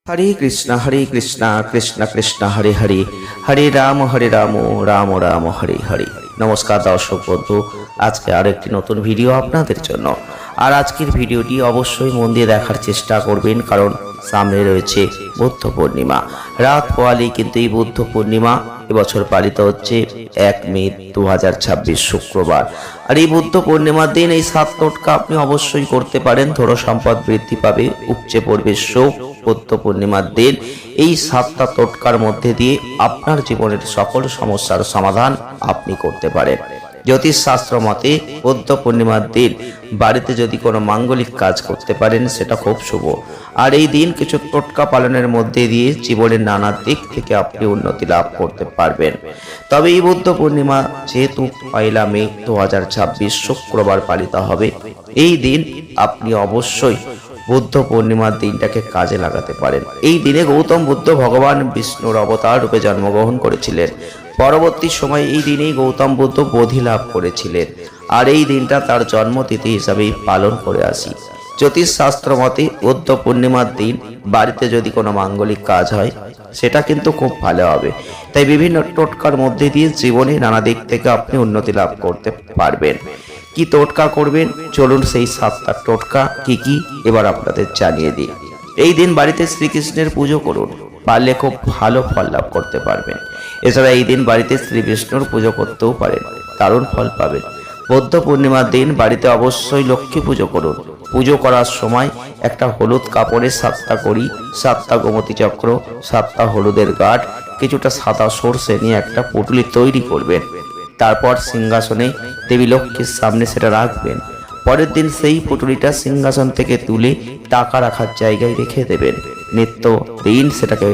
हरे कृष्णा कृष्ण कृष्ण हरे हरे हरे राम राम राम हरे हरे। नमस्कार दर्शक बंधु, आज के आरेकटी नतून भिडियो आपनादेर जन्य। और आजकेर भिडियोटी अवश्यई मन दिए देखार चेष्टा करबेन, कारण सामने रयेछे बुद्ध पूर्णिमा। रात पोहालेई किन्तु एई बुद्ध पूर्णिमा এবছর পালিত হচ্ছে 1 মে 2026 শুক্রবার। আর এই বুদ্ধ পূর্ণিমার দিন এই 7 টোটকা আপনি অবশ্যই করতে পারেন। ধন সম্পদ বৃদ্ধি পাবে, উপচে পড়বে সুখ। বুদ্ধ পূর্ণিমার দিন এই 7টা টোটকার মধ্যে দিয়ে আপনার জীবনের সকল সমস্যার সমাধান আপনি করতে পারেন। জ্যোতিষ শাস্ত্র মতে বুদ্ধ পূর্ণিমার দিন বাড়িতে যদি কোনো মাঙ্গলিক কাজ করতে পারেন সেটা খুব শুভ। আর এই দিন কিছু টোটকা পালনের মধ্যে দিয়ে জীবনের নানা দিক থেকে আপনি উন্নতি লাভ করতে পারবেন। তবে এই বুদ্ধ পূর্ণিমা যেহেতু 1 মে 2026 শুক্রবার পালিত হবে, এই দিন আপনি অবশ্যই বুদ্ধ পূর্ণিমার দিনটাকে কাজে লাগাতে পারেন। এই দিনে গৌতম বুদ্ধ ভগবান বিষ্ণুর অবতার রূপে জন্মগ্রহণ করেছিলেন। পরবর্তী সময়ে এই দিনেই গৌতম বুদ্ধ বোধি লাভ করেছিলেন। আর এই দিনটা তার জন্মতিথি হিসাবেই পালন করে আসি। জ্যোতিষ শাস্ত্র মতে বুদ্ধ পূর্ণিমার দিন বাড়িতে যদি কোনো মাঙ্গলিক কাজ হয় সেটা কিন্তু খুব ভালো হবে। তাই বিভিন্ন টোটকার মধ্যে দিয়ে জীবনে নানা দিক থেকে আপনি উন্নতি লাভ করতে পারবেন। কি টোটকা করবেন, চলুন সেই 7টা টোটকা কি কি এবার আপনাদের জানিয়ে দিই। এই দিন বাড়িতে শ্রীকৃষ্ণের পুজো করুন, পারলে খুব ভালো ফল লাভ করতে পারবেন। এছাড়া এই দিন বাড়িতে শ্রী বিষ্ণুর পুজো করতেও পারেন, দারুণ ফল পাবেন। বুদ্ধ পূর্ণিমার দিন বাড়িতে অবশ্যই লক্ষ্মী পুজো করুন। পুজো করার সময় একটা হলুদ কাপড়ে 7টা কড়ি, 7টা গোমতী চক্র, 7টা হলুদের গাঁট, কিছুটা সাদা সর্ষে নিয়ে একটা পুটুলি তৈরি করবেন। তারপর সিংহাসনে দেবী লক্ষ্মীর সামনে সেটা রাখবেন। পরের দিন সেই পুটুলিটা সিংহাসন থেকে তুলে টাকা রাখার জায়গায় রেখে দেবেন। নিত্য দিন সেটাকে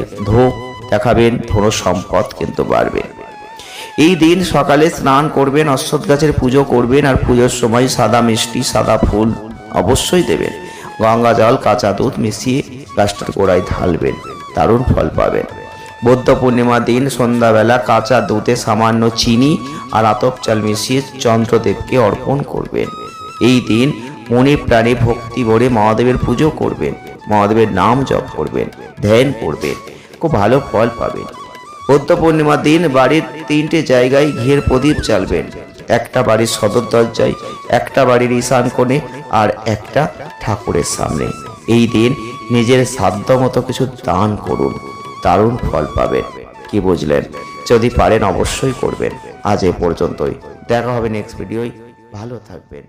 দেখাবেন, ধন সম্পদ কিন্তু বাড়বে। এই দিন সকালে স্নান করবেন, অশ্বত্থ গাছের পুজো করবেন। আর পুজোর সময় সাদা মিষ্টি, সাদা ফুল অবশ্যই দেবেন। গঙ্গা জল, কাঁচা দুধ মিশিয়ে গাছটার গোড়ায় ঢালবেন, দারুণ ফল পাবেন। বুদ্ধ পূর্ণিমা দিন সন্ধ্যাবেলা কাঁচা দুধে সামান্য চিনি আর আতপ চাল মিশিয়ে চন্দ্রদেবকে অর্পণ করবেন। এই দিন মনে প্রাণে ভক্তি ভরে মহাদেবের পুজো করবেন, মহাদেবের নাম জপ করবেন, ধ্যান করবেন, খুব ভালো ফল পাবেন। বুদ্ধ পূর্ণিমার দিন বাড়ির 3টে জায়গায় ঘিয়ের প্রদীপ জ্বালবেন। একটা বাড়ির সদর দরজায়, একটা বাড়ির ঈশান কোণে, আর একটা ঠাকুরের সামনে। এই দিন নিজের সাধ্য মতো কিছু দান করুন, দারুণ ফল পাবেন। কি বুঝলেন? যদি পারেন অবশ্যই করবেন। আজ এ পর্যন্তই, দেখা হবে নেক্সট ভিডিওয়। ভালো থাকবেন।